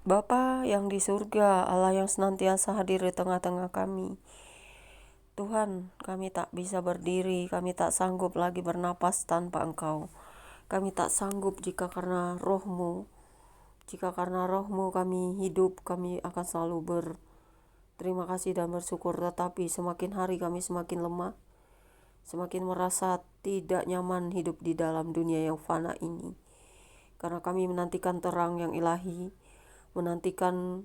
Bapa yang di surga, Allah yang senantiasa hadir di tengah-tengah kami. Tuhan, kami tak bisa berdiri, kami tak sanggup lagi bernapas tanpa Engkau. Kami tak sanggup jika karena roh-Mu. Jika karena roh-Mu kami hidup, kami akan selalu berterima kasih dan bersyukur. Tetapi semakin hari kami semakin lemah, semakin merasa tidak nyaman hidup di dalam dunia yang fana ini. Karena kami menantikan terang yang ilahi, menantikan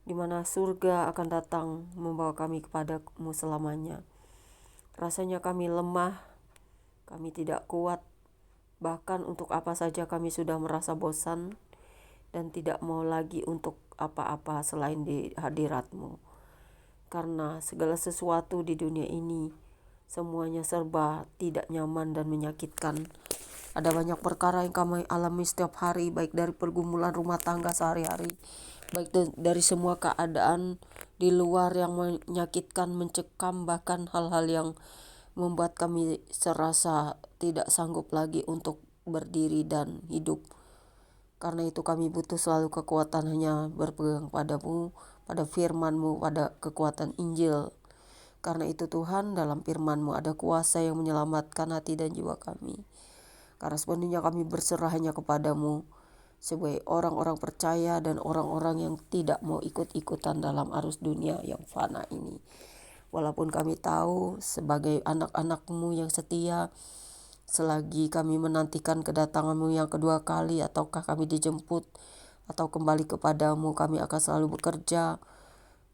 di mana surga akan datang membawa kami kepadamu selamanya. Rasanya kami lemah, kami tidak kuat, bahkan untuk apa saja kami sudah merasa bosan dan tidak mau lagi untuk apa-apa selain di hadirat-Mu. Karena segala sesuatu di dunia ini semuanya serba tidak nyaman dan menyakitkan. Ada banyak perkara yang kami alami setiap hari, baik dari pergumulan rumah tangga sehari-hari, baik dari semua keadaan di luar yang menyakitkan, mencekam, bahkan hal-hal yang membuat kami serasa tidak sanggup lagi untuk berdiri dan hidup. Karena itu kami butuh selalu kekuatan hanya berpegang padamu, pada firman-Mu, pada kekuatan Injil. Karena itu Tuhan, dalam firman-Mu ada kuasa yang menyelamatkan hati dan jiwa kami. Karena sepenuhnya kami berserah hanya kepadamu sebagai orang-orang percaya dan orang-orang yang tidak mau ikut-ikutan dalam arus dunia yang fana ini. Walaupun kami tahu sebagai anak-anak-Mu yang setia, selagi kami menantikan kedatangan-Mu yang kedua kali, ataukah kami dijemput atau kembali kepadamu, kami akan selalu bekerja,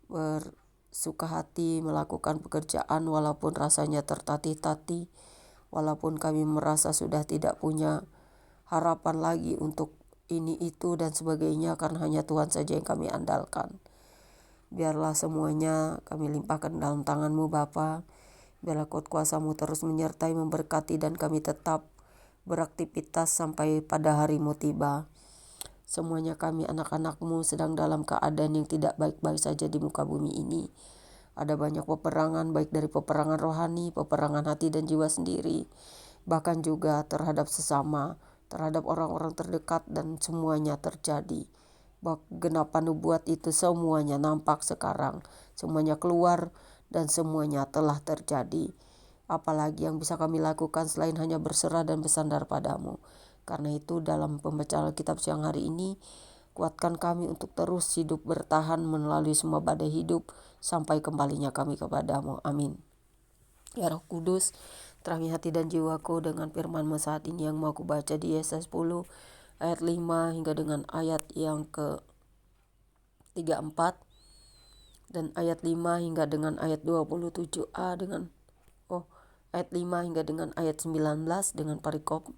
bersuka hati melakukan pekerjaan walaupun rasanya tertatih-tatih, walaupun kami merasa sudah tidak punya harapan lagi untuk ini itu dan sebagainya, karena hanya Tuhan saja yang kami andalkan. Biarlah semuanya kami limpahkan dalam tangan-Mu Bapa. Biarlah kuasa-Mu terus menyertai, memberkati, dan kami tetap beraktivitas sampai pada hari-Mu tiba. Semuanya kami anak-anak-Mu sedang dalam keadaan yang tidak baik-baik saja di muka bumi ini. Ada banyak peperangan, baik dari peperangan rohani, peperangan hati dan jiwa sendiri, bahkan juga terhadap sesama, terhadap orang-orang terdekat, dan semuanya terjadi. Genapan nubuat itu semuanya nampak sekarang, semuanya keluar dan semuanya telah terjadi. Apalagi yang bisa kami lakukan selain hanya berserah dan bersandar padamu. Karena itu dalam pembacaan Alkitab siang hari ini, kuatkan kami untuk terus hidup bertahan melalui semua badai hidup sampai kembalinya kami kepadamu. Amin. Ya Roh Kudus, terangi hati dan jiwaku dengan firman-Mu saat ini yang mau aku baca di Yesaya 10 ayat 5 hingga dengan ayat yang ke-34 dan ayat 5 hingga dengan ayat 27a ayat 5 hingga dengan ayat 19 dengan perikop.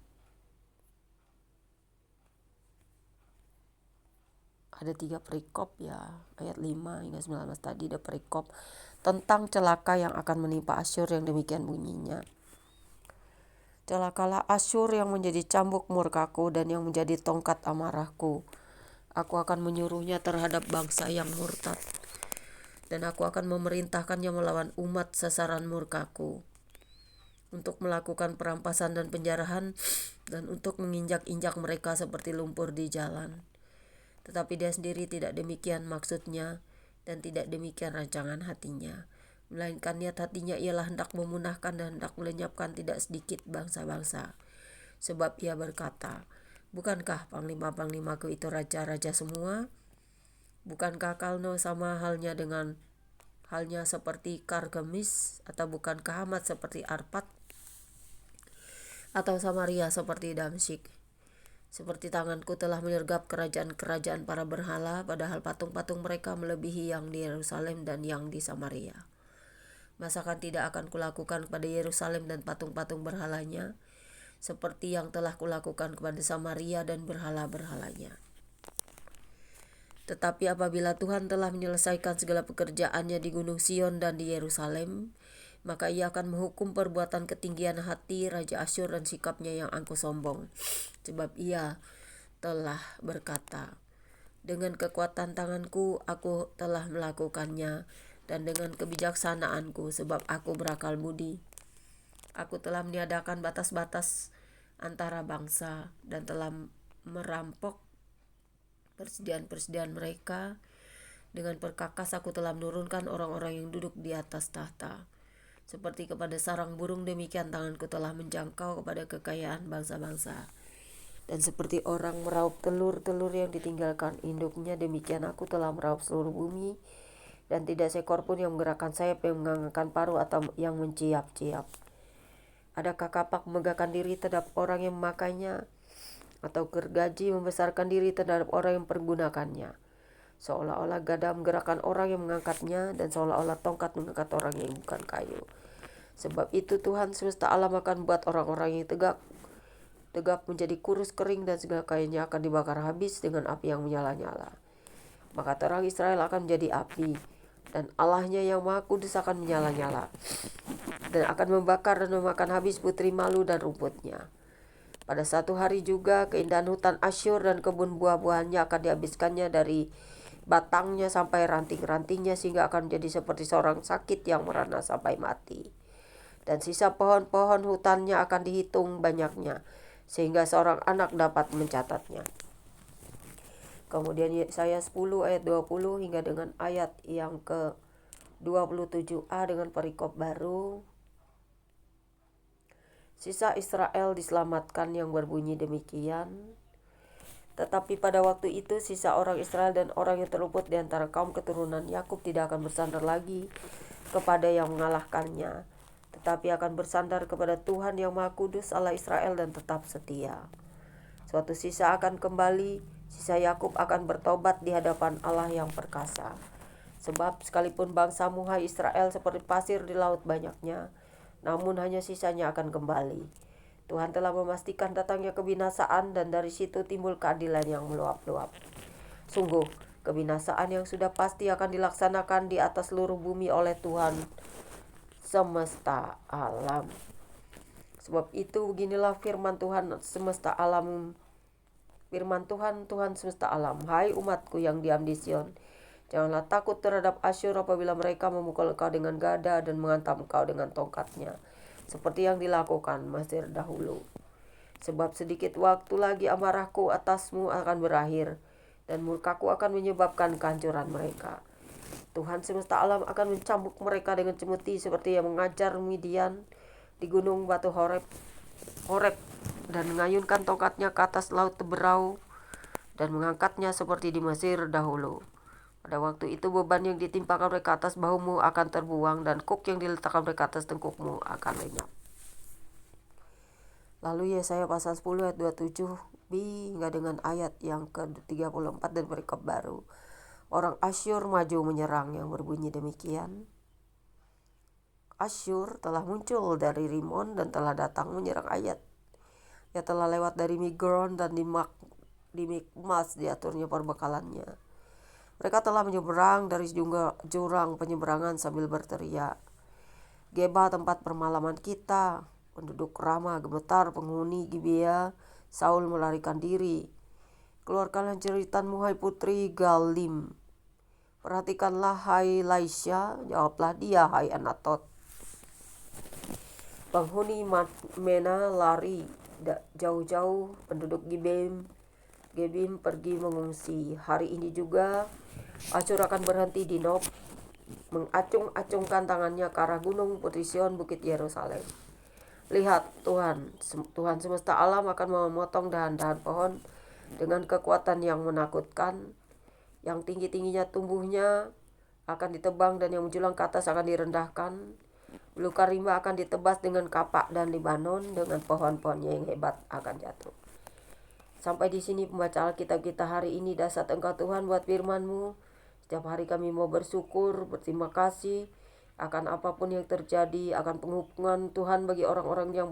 Ada 3 perikop ya, ayat 5 hingga 19 tadi ada perikop tentang celaka yang akan menimpa Asyur yang demikian bunyinya. Celakalah Asyur yang menjadi cambuk murkaku dan yang menjadi tongkat amarahku. Aku akan menyuruhnya terhadap bangsa yang murtad, dan aku akan memerintahkannya melawan umat sasaran murkaku, untuk melakukan perampasan dan penjarahan, dan untuk menginjak-injak mereka seperti lumpur di jalan. Tetapi dia sendiri tidak demikian maksudnya, dan tidak demikian rancangan hatinya. Melainkan niat hatinya ialah hendak memunahkan dan hendak melenyapkan tidak sedikit bangsa-bangsa. Sebab ia berkata, bukankah panglima-panglimaku itu raja-raja semua? Bukankah Kalno sama halnya seperti Karkemis? Atau bukankah Hamat seperti Arpad? Atau Samaria seperti Damsyik? Seperti tanganku telah menyergap kerajaan-kerajaan para berhala, padahal patung-patung mereka melebihi yang di Yerusalem dan yang di Samaria. Masakan tidak akan kulakukan kepada Yerusalem dan patung-patung berhalanya, seperti yang telah kulakukan kepada Samaria dan berhala-berhalanya. Tetapi apabila Tuhan telah menyelesaikan segala pekerjaannya di Gunung Sion dan di Yerusalem, maka ia akan menghukum perbuatan ketinggian hati Raja Asyur dan sikapnya yang angkuh sombong. Sebab ia telah berkata, dengan kekuatan tanganku aku telah melakukannya, dan dengan kebijaksanaanku sebab aku berakal budi. Aku telah meniadakan batas-batas antara bangsa dan telah merampok persediaan-persediaan mereka. Dengan perkakas aku telah menurunkan orang-orang yang duduk di atas tahta. Seperti kepada sarang burung, demikian tanganku telah menjangkau kepada kekayaan bangsa-bangsa. Dan seperti orang meraup telur-telur yang ditinggalkan induknya, demikian aku telah meraup seluruh bumi. Dan tidak seekor pun yang menggerakkan sayap, yang mengangkat paruh, atau yang menciap-ciap. Adakah kapak megahkan diri terhadap orang yang memakainya, atau gergaji membesarkan diri terhadap orang yang pergunakannya? Seolah-olah gada menggerakkan orang yang mengangkatnya, dan seolah-olah tongkat mengangkat orang yang bukan kayu. Sebab itu Tuhan semesta alam akan membuat orang-orang yang tegap menjadi kurus kering, dan segala kayanya akan dibakar habis dengan api yang menyala-nyala. Maka terang Israel akan menjadi api, dan Allahnya yang Maha Kudus akan menyala-nyala, dan akan membakar dan memakan habis putri malu dan rumputnya. Pada satu hari juga keindahan hutan Asyur dan kebun buah-buahannya akan dihabiskannya dari batangnya sampai ranting-rantingnya, sehingga akan menjadi seperti seorang sakit yang merana sampai mati. Dan sisa pohon-pohon hutannya akan dihitung banyaknya, sehingga seorang anak dapat mencatatnya. Kemudian Yesaya 10 ayat 20 hingga dengan ayat yang ke 27a dengan perikop baru. Sisa Israel diselamatkan yang berbunyi demikian. Tetapi pada waktu itu sisa orang Israel dan orang yang terluput di antara kaum keturunan Yakub tidak akan bersandar lagi kepada yang mengalahkannya, tetapi akan bersandar kepada Tuhan yang Maha Kudus Allah Israel dan tetap setia. Suatu sisa akan kembali, sisa Yakub akan bertobat di hadapan Allah yang perkasa. Sebab sekalipun bangsamu hai Israel seperti pasir di laut banyaknya, namun hanya sisanya akan kembali. Tuhan telah memastikan datangnya kebinasaan, dan dari situ timbul keadilan yang meluap-luap. Sungguh, kebinasaan yang sudah pasti akan dilaksanakan di atas seluruh bumi oleh Tuhan semesta alam. Sebab itu beginilah firman Tuhan semesta alam, firman Tuhan semesta alam. Hai umatku yang diam di Sion, janganlah takut terhadap Asyur apabila mereka memukul engkau dengan gada dan menghantam engkau dengan tongkatnya, seperti yang dilakukan Mesir dahulu. Sebab sedikit waktu lagi amarahku atasmu akan berakhir, dan murkaku akan menyebabkan kehancuran mereka. Tuhan semesta alam akan mencambuk mereka dengan cemeti, seperti yang mengajar Midian di gunung batu Horeb, dan mengayunkan tongkatnya ke atas laut berau, dan mengangkatnya seperti di Mesir dahulu. Pada waktu itu beban yang ditimpakan mereka atas bahumu akan terbuang, dan kuk yang diletakkan mereka atas tengkukmu akan lenyap. Lalu Yesaya pasal 10 ayat 27b hingga dengan ayat yang ke-34 dan perikop baru. Orang Asyur maju menyerang yang berbunyi demikian. Asyur telah muncul dari Rimon dan telah datang menyerang Ayat. Ia telah lewat dari Migron, dan di Mikmas diaturnya perbekalannya. Mereka telah menyeberang dari jurang penyeberangan sambil berteriak, Geba tempat permalaman kita. Penduduk Rama gemetar, penghuni Gibea Saul melarikan diri. Keluarkanlah jeritanmu hai putri Galim. Perhatikanlah hai Laisya, jawablah dia hai Anatot. Penghuni Mena lari jauh-jauh, penduduk Gebim pergi mengungsi. Hari ini juga Asyur akan berhenti di Nob, mengacung-acungkan tangannya ke arah gunung putri Sion, bukit Yerusalem. Lihat, Tuhan semesta alam akan memotong dahan-dahan pohon dengan kekuatan yang menakutkan. Yang tinggi-tingginya tumbuhnya akan ditebang, dan yang menjulang ke atas akan direndahkan. Belukar rimba akan ditebas dengan kapak, dan Libanon dengan pohon-pohonnya yang hebat akan jatuh. Sampai di sini pembaca Alkitab kita hari ini. Dasar Engkau Tuhan buat firman-Mu. Setiap hari kami mau bersyukur, berterima kasih akan apapun yang terjadi, akan penghukuman Tuhan bagi orang-orang yang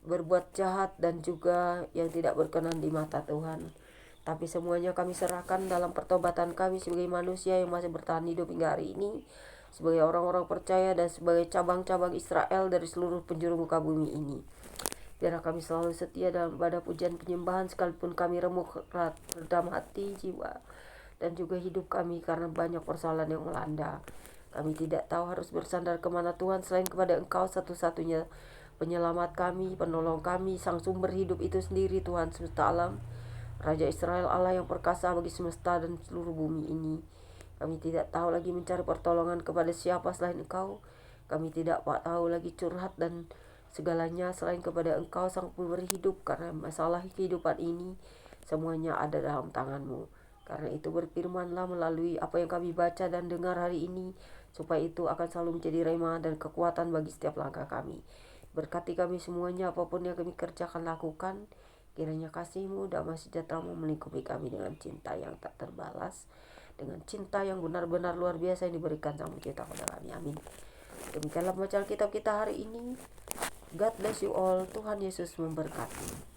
berbuat jahat dan juga yang tidak berkenan di mata Tuhan. Tapi semuanya kami serahkan dalam pertobatan kami sebagai manusia yang masih bertahan hidup hingga hari ini, sebagai orang-orang percaya dan sebagai cabang-cabang Israel dari seluruh penjuru muka bumi ini. Biarlah kami selalu setia dalam ibadah pujian penyembahan, sekalipun kami remuk redam hati, jiwa, dan juga hidup kami karena banyak persoalan yang melanda. Kami tidak tahu harus bersandar kemana Tuhan selain kepada Engkau satu-satunya penyelamat kami, penolong kami, sang sumber hidup itu sendiri, Tuhan semesta alam. Raja Israel, Allah yang perkasa bagi semesta dan seluruh bumi ini. Kami tidak tahu lagi mencari pertolongan kepada siapa selain Engkau. Kami tidak tahu lagi curhat dan segalanya selain kepada Engkau sang pemberi hidup, karena masalah kehidupan ini semuanya ada dalam tangan-Mu. Karena itu berfirmanlah melalui apa yang kami baca dan dengar hari ini, supaya itu akan selalu menjadi rema dan kekuatan bagi setiap langkah kami. Berkati kami semuanya, apapun yang kami kerjakan lakukan. Kiranya kasih-Mu, damai sejahtera-Mu melingkupi kami dengan cinta yang tak terbalas, dengan cinta yang benar-benar luar biasa yang diberikan Sang Pencipta kepada kami. Amin. Demikianlah bacaan kitab kita hari ini. God bless you all. Tuhan Yesus memberkati.